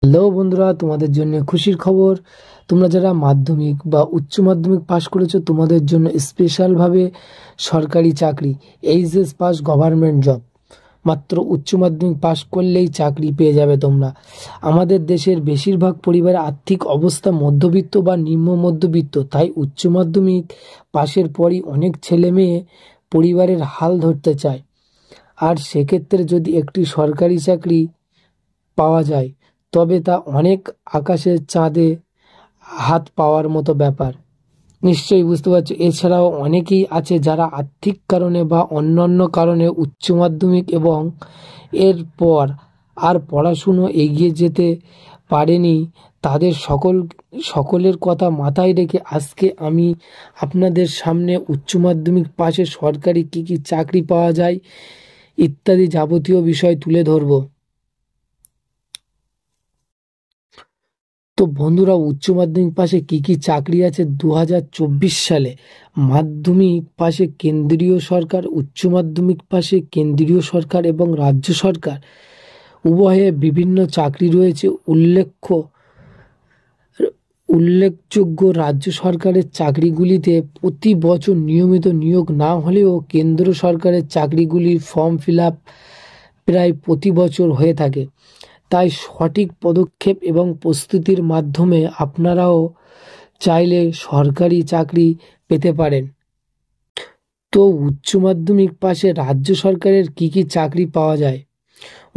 Hello বন্ধুরা, তোমাদের জন্য খুশির খবর। তোমরা যারা মাধ্যমিক বা উচ্চ মাধ্যমিক পাশ করেছো তোমাদের জন্য স্পেশালভাবে সরকারি চাকরি, এইচএস পাস গভর্নমেন্ট জব। মাত্র উচ্চ মাধ্যমিক পাশ করলেই চাকরি পেয়ে যাবে তোমরা। আমাদের দেশের বেশিরভাগ পরিবারের আর্থিক অবস্থা মধ্যবিত্ত বা নিম্ন মধ্যবিত্ত, তাই উচ্চ মাধ্যমিক পাশের পরই অনেক ছেলে মেয়ে পরিবারের হাল ধরতে চায়। আর সেক্ষেত্রে যদি একটি সরকারি চাকরি পাওয়া যায় তবে তা অনেক আকাশের চাঁদে হাত পাওয়ার মতো ব্যাপার। নিশ্চয়ই বুঝতে পারছো। এছাড়াও অনেকেই আছে যারা আর্থিক কারণে বা অন্যান্য কারণে উচ্চ মাধ্যমিক এবং এরপর আর পড়াশুনো এগিয়ে যেতে পারেনি। তাদের সকলের কথা মাথায় রেখে আজকে আমি আপনাদের সামনে উচ্চ মাধ্যমিক পাশে সরকারি কী কী চাকরি পাওয়া যায় ইত্যাদি যাবতীয় বিষয় তুলে ধরবো। তো বন্ধুরা, উচ্চ মাধ্যমিক পাশে কি কি চাকরি আছে 2024 সালে? মাধ্যমিক পাশে কেন্দ্রীয় সরকার, উচ্চ মাধ্যমিক পাশে কেন্দ্রীয় সরকার এবং রাজ্য সরকার উভয়ে বিভিন্ন চাকরি রয়েছে। উল্লেখযোগ্য রাজ্য সরকারের চাকরিগুলিতে প্রতি বছর নিয়মিত নিয়োগ না হলেও কেন্দ্র সরকারের চাকরিগুলির ফর্ম ফিল আপ প্রায় প্রতি বছর হয়ে থাকে। তাই সঠিক পদক্ষেপ এবং প্রস্তুতির মাধ্যমে আপনারাও চাইলে সরকারি চাকরি পেতে পারেন। তো উচ্চ মাধ্যমিক পাশে রাজ্য সরকারের কি কি চাকরি পাওয়া যায়?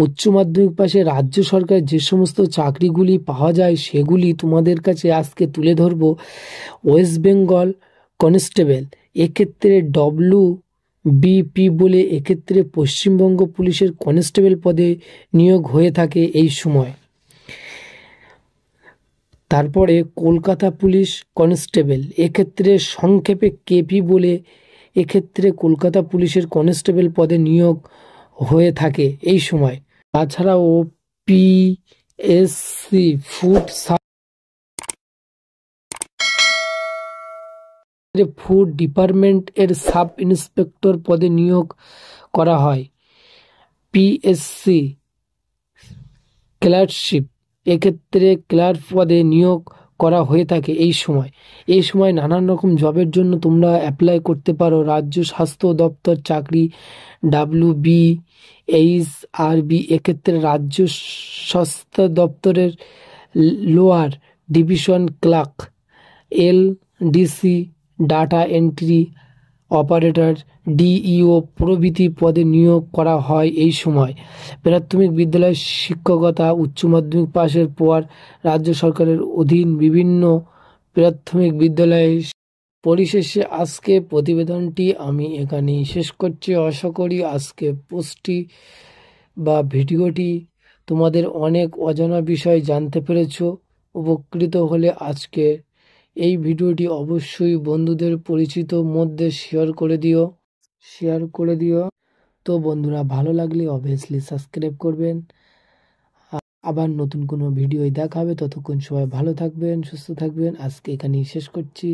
উচ্চ মাধ্যমিক পাশে রাজ্য সরকার যে সমস্ত চাকরিগুলি পাওয়া যায় সেগুলি তোমাদের কাছে আজকে তুলে ধরব। ওয়েস্ট বেঙ্গল কনস্টেবল, এক্ষেত্রে WBP বলে, এক্ষেত্রে পশ্চিমবঙ্গ পুলিশের কনস্টেবল পদে নিয়োগ হয়ে থাকে এই সময়। তারপরে কলকাতা পুলিশ কনস্টেবল, এক্ষেত্রে সংক্ষেপে কেপি বলে, এক্ষেত্রে কলকাতা পুলিশের কনস্টেবল পদে নিয়োগ হয়ে থাকে এই সময়। তাছাড়াও PSC ফুড ডিপার্টমেন্ট এর সাব ইন্সপেক্টর পদে নিয়োগ করা হয়। PSC ক্লার্কশিপ, এক্ষেত্রে ক্লার্ক পদে নিয়োগ করা হয়ে থাকে এই সময় নানান রকম জবের জন্য তোমরা অ্যাপ্লাই করতে পারো। রাজ্য স্বাস্থ্য দপ্তর চাকরি WBHRB, এক্ষেত্রে রাজ্য স্বাস্থ্য দপ্তরের lower division clerk, LDC data entry operator, DEO প্রভৃতি পদে নিয়োগ করা হয় এই সময়। প্রাথমিক বিদ্যালয়ের শিক্ষকতা, উচ্চ মাধ্যমিক পাশের পর রাজ্য সরকারের অধীন বিভিন্ন প্রাথমিক বিদ্যালয়ে। পরিশেষে আজকে প্রতিবেদনটি আমি এখানেই শেষ করছি। আশা করি আজকে পোস্টটি বা ভিডিওটি তোমাদের অনেক অজানা বিষয় জানতে পেরেছো। উপকৃত হলে আজকে এই ভিডিওটি অবশ্যই বন্ধুদের পরিচিত মধ্যে শেয়ার করে দিও। তো বন্ধুরা, ভালো লাগলে অবভিয়াসলি সাবস্ক্রাইব করবেন। আবার নতুন কোনো ভিডিও দেখা হবে। ততক্ষণ সবাই ভালো থাকবেন, সুস্থ থাকবেন। আজকে এখানেই শেষ করছি।